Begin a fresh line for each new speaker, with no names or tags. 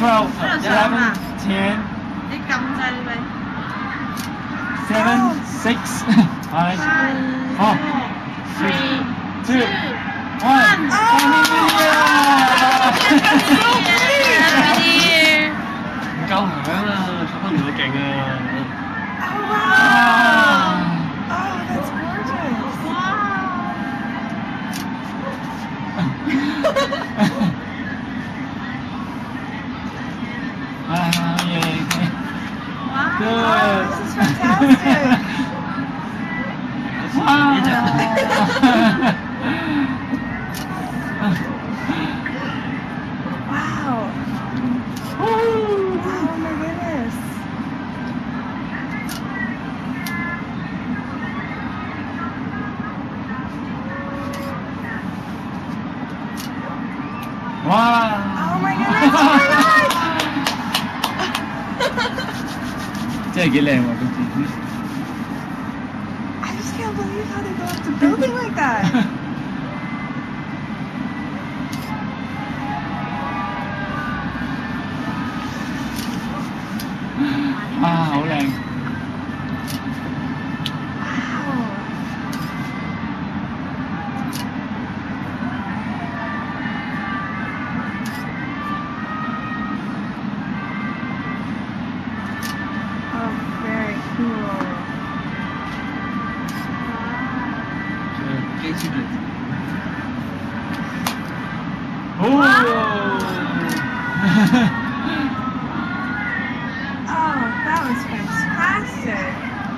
12, 11, 10,
你撳掣未？
7, 6, 5, 4, 3, 2, 1. Happy New Year! 唔夠響啊！小芬條你勁啊！
Oh wow! Oh, that's gorgeous.
Yeah. Good.
Oh, this is fantastic. Wow. Oh my goodness.
Wow.
Oh my goodness. Oh my gosh.
真係幾靚喎，今次。
I just can't believe how they go up the building like that.
啊，好靚！
Wow. Oh, very cool.
機師